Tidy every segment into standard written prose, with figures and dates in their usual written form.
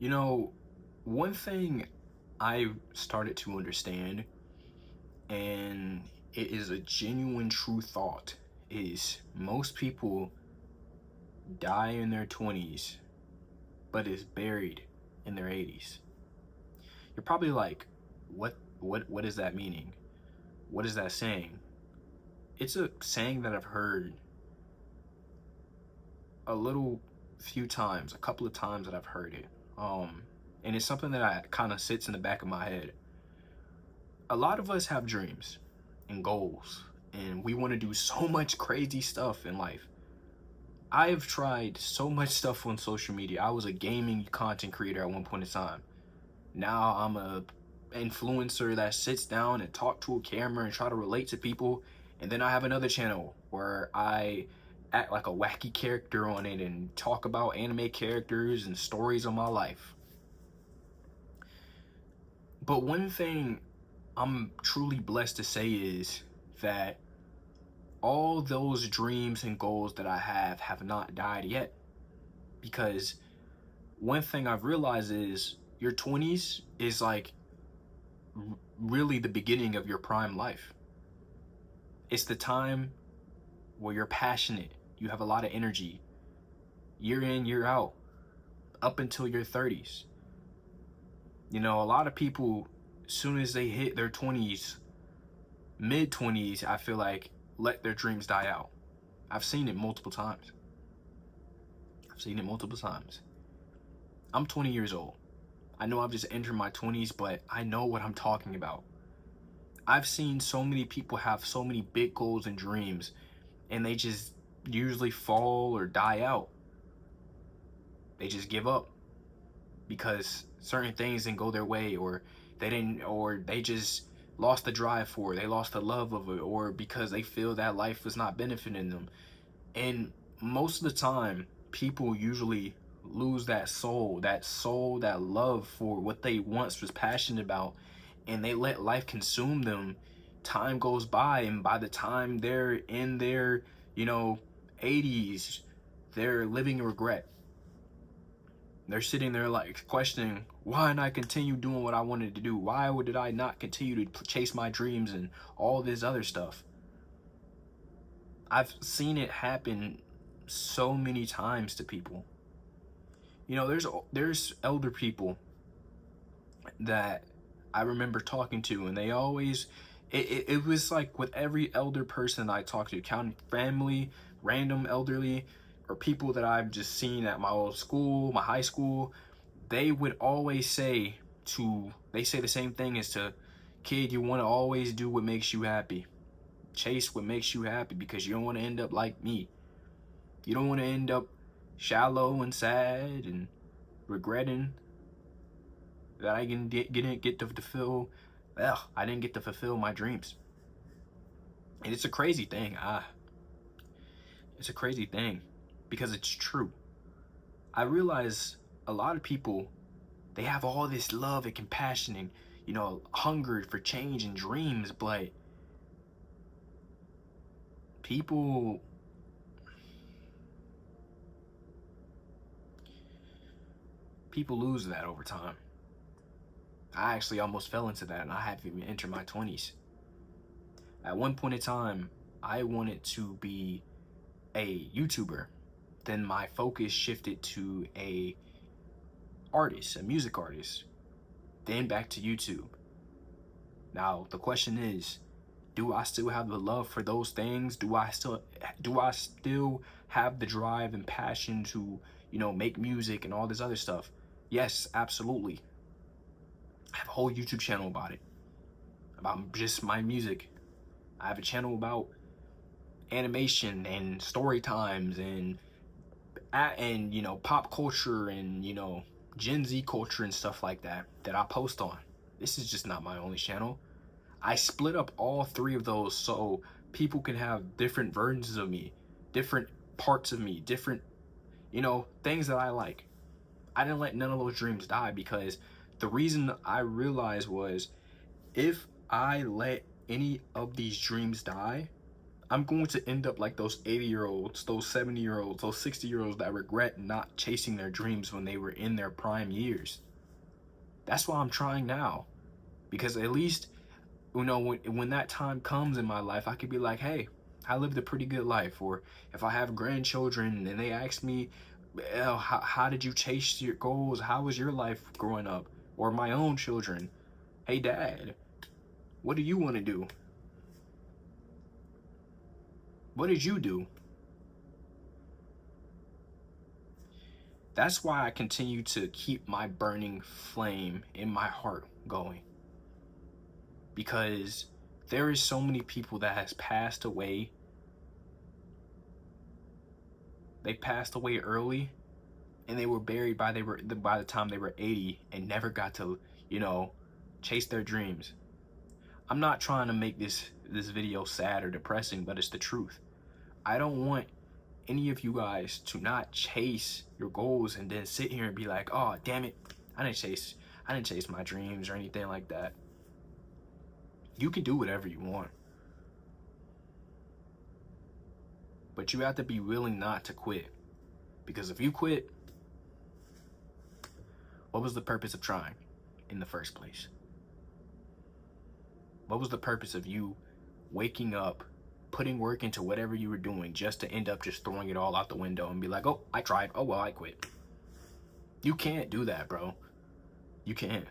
You know, one thing I started to understand, and it is a genuine true thought, is most people die in their 20s, but is buried in their 80s. You're probably like, what is that meaning? What is that saying? It's a saying that I've heard a little few times, a couple of times that I've heard it. Um, and it's something that I kind of sits in the back of my head. A lot of us have dreams and goals, and we want to do so much crazy stuff in life. I've tried so much stuff on social media. I was a gaming content creator at one point in time. Now I'm a influencer that sits down and talk to a camera and try to relate to people. And then I have another channel where I act like a wacky character on it and talk about anime characters and stories of my life. But one thing I'm truly blessed to say is that all those dreams and goals that I have not died yet. Because one thing I've realized is your 20s is like really the beginning of your prime life. It's the time where you're passionate, you have a lot of energy, year in, year out, up until your 30s. You know, a lot of people, as soon as they hit their 20s, mid 20s, I feel like let their dreams die out. I've seen it multiple times. I've seen it multiple times. I'm 20 years old. I know I've just entered my 20s, but I know what I'm talking about. I've seen so many people have so many big goals and dreams, and they just usually fall or die out. They just give up because certain things didn't go their way, or they just lost the drive for it, they lost the love of it, or because they feel that life was not benefiting them. And most of the time, people usually lose that love for what they once was passionate about, and they let life consume them. Time goes by, and by the time they're in their, you know, 80s, they're living in regret. They're sitting there like questioning, why didn't I continue doing what I wanted to do? Why did I not continue to chase my dreams and all this other stuff? I've seen it happen so many times to people. You know, there's elder people that I remember talking to, and they always it was like with every elder person I talked to, counting family, random elderly, or people that I've just seen at my old school, my high school, they would always say they say the same thing as to, kid, you want to always do what makes you happy. Chase what makes you happy, because you don't want to end up like me. You don't want to end up shallow and sad and regretting that I didn't get to fulfill. Well, I didn't get to fulfill my dreams, and it's a crazy thing. It's a crazy thing because it's true. I realize a lot of people, they have all this love and compassion and, you know, hunger for change and dreams, but people people lose that over time. I actually almost fell into that, and I haven't even entered my 20s. At one point in time, I wanted to be a YouTuber. Then my focus shifted to a music artist, then back to YouTube. Now the question is, do I still have the love for those things? Do I still have the drive and passion to, you know, make music and all this other stuff? Yes, absolutely. I have a whole YouTube channel about just my music. I have a channel about animation and story times and you know, pop culture and, you know, Gen Z culture and stuff like that I post on. This is just not my only channel. I split up all three of those so people can have different versions of me, different parts of me, different, you know, things that I like. I didn't let none of those dreams die, because the reason I realized was, if I let any of these dreams die, I'm going to end up like those 80-year-olds, those 70-year-olds, those 60-year-olds that regret not chasing their dreams when they were in their prime years. That's why I'm trying now. Because at least, you know, when that time comes in my life, I could be like, hey, I lived a pretty good life. Or if I have grandchildren and they ask me, how did you chase your goals? How was your life growing up? Or my own children, hey, Dad, what do you want to do? What did you do? That's why I continue to keep my burning flame in my heart going. Because there is so many people that has passed away. They passed away early, and they were buried by the time they were 80 and never got to, you know, chase their dreams. I'm not trying to make this video sad or depressing, but it's the truth. I don't want any of you guys to not chase your goals and then sit here and be like, oh damn it, I didn't chase my dreams or anything like that. You can do whatever you want, but you have to be willing not to quit. Because if you quit, what was the purpose of trying in the first place? What was the purpose of you waking up, putting work into whatever you were doing, just to end up just throwing it all out the window and be like, oh, I tried, oh well, I quit? You can't do that, bro. You can't.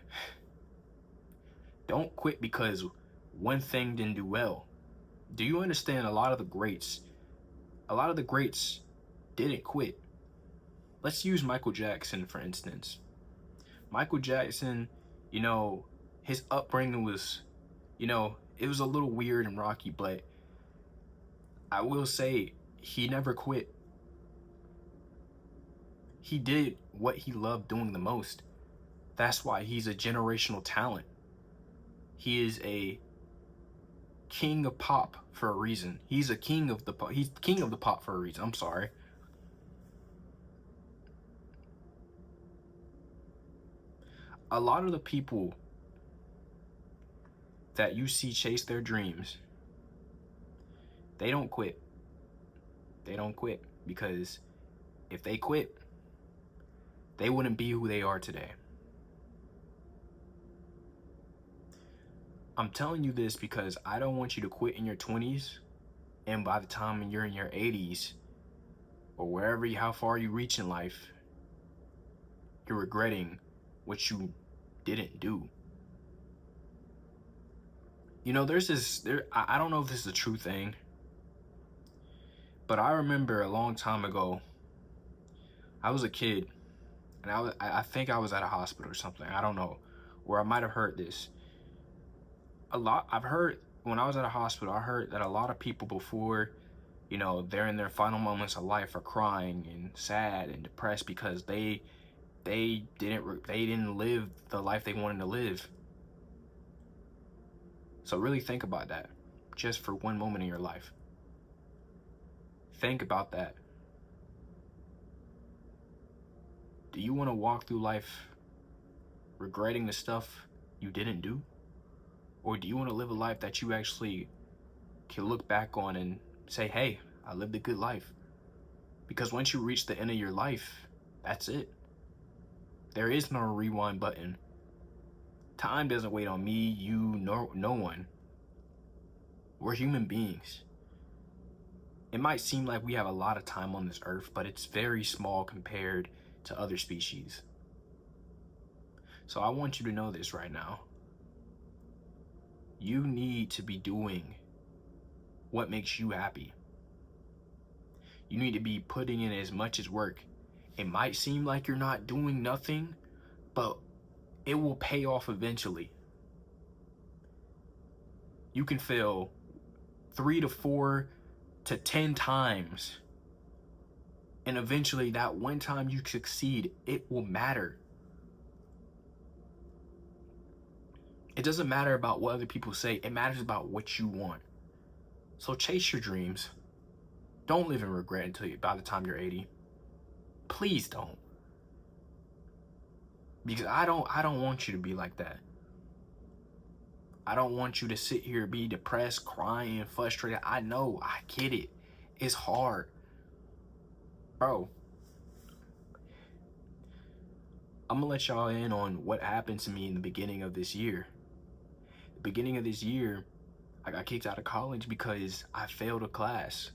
Don't quit because one thing didn't do well. Do you understand? A lot of the greats didn't quit. Let's use Michael Jackson, for instance. Michael Jackson, you know, his upbringing was, you know, it was a little weird and rocky, but I will say he never quit. He did what he loved doing the most. That's why he's a generational talent. He is a king of pop for a reason. He's king of the pop for a reason. I'm sorry. A lot of the people that you see chase their dreams, they don't quit. They don't quit because if they quit, they wouldn't be who they are today. I'm telling you this because I don't want you to quit in your 20s, and by the time you're in your 80s or how far you reach in life, you're regretting what you didn't do. You know, I don't know if this is a true thing, but I remember a long time ago, I was a kid, and I think I was at a hospital or something, I don't know, or I might have heard this. I've heard, when I was at a hospital, I heard that a lot of people before, you know, they're in their final moments of life are crying and sad and depressed because they didn't live the life they wanted to live. So really think about that, just for one moment in your life. Think about that. Do you want to walk through life regretting the stuff you didn't do? Or do you want to live a life that you actually can look back on and say, hey, I lived a good life? Because once you reach the end of your life, that's it. There is no rewind button. Time doesn't wait on me, you, no one. We're human beings. It might seem like we have a lot of time on this earth, but it's very small compared to other species. So I want you to know this right now. You need to be doing what makes you happy. You need to be putting in as much as work. It might seem like you're not doing nothing, but it will pay off eventually. You can fail 3 to 4 to 10 times, and eventually that one time you succeed, it will matter. It doesn't matter about what other people say. It matters about what you want. So chase your dreams. Don't live in regret by the time you're 80. Please don't. Because I don't want you to be like that. I don't want you to sit here, be depressed, crying, frustrated. I know, I get it. It's hard. Bro, I'm gonna let y'all in on what happened to me in the beginning of this year. The beginning of this year, I got kicked out of college because I failed a class.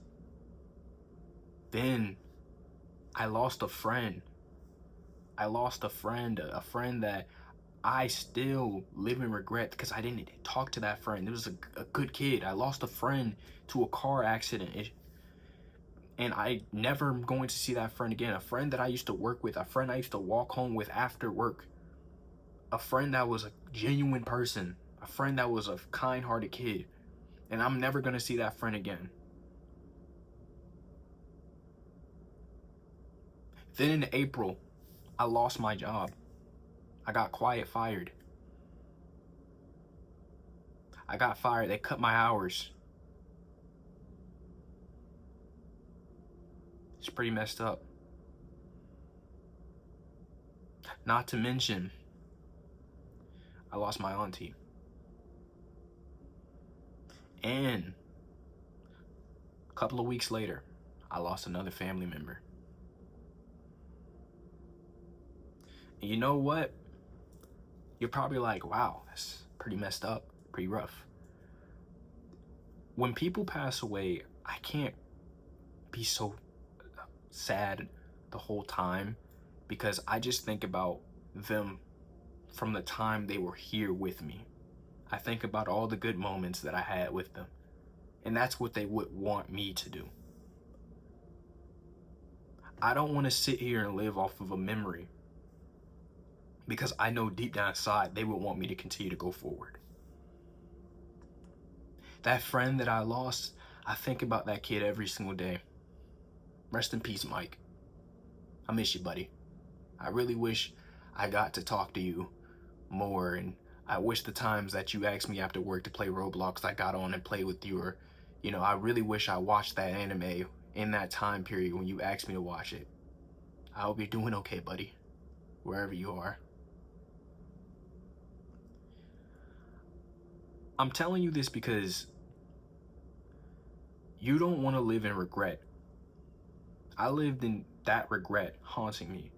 Then I lost a friend. A friend that I still live in regret because I didn't talk to that friend. It was a good kid. I lost a friend to a car accident. And I never am going to see that friend again. A friend that I used to work with, a friend I used to walk home with after work, a friend that was a genuine person, a friend that was a kind-hearted kid. And I'm never going to see that friend again. Then in April, I lost my job. I got fired. I got fired. They cut my hours. It's pretty messed up. Not to mention, I lost my auntie. And a couple of weeks later, I lost another family member. And you know what? You're probably like, wow, that's pretty messed up, pretty rough. When people pass away, I can't be so sad the whole time because I just think about them from the time they were here with me. I think about all the good moments that I had with them. And that's what they would want me to do. I don't want to sit here and live off of a memory because I know deep down inside they would want me to continue to go forward. That friend that I lost, I think about that kid every single day. Rest in peace, Mike. I miss you, buddy. I really wish I got to talk to you more, and I wish the times that you asked me after work to play Roblox, I got on and played with you, or, I really wish I watched that anime in that time period when you asked me to watch it. I hope you're doing okay, buddy, wherever you are. I'm telling you this because you don't want to live in regret. I lived in that regret haunting me,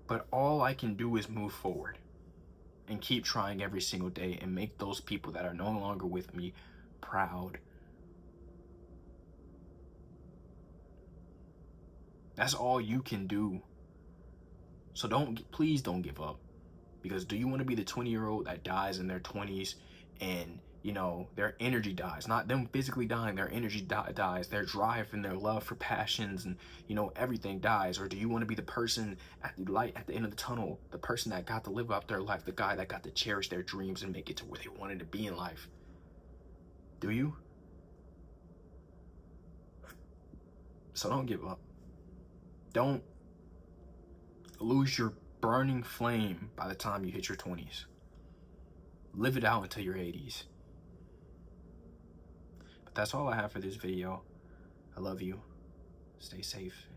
but all I can do is move forward and keep trying every single day and make those people that are no longer with me proud. That's all you can do. So please don't give up. Because do you want to be the 20-year-old that dies in their 20s and, their energy dies? Not them physically dying, their energy dies, their drive and their love for passions and, everything dies. Or do you want to be the person at the light at the end of the tunnel, the person that got to live out their life, the guy that got to cherish their dreams and make it to where they wanted to be in life? Do you? So don't give up. Don't lose your burning flame by the time you hit your 20s. Live it out until your 80s. But that's all I have for this video. I love you. Stay safe.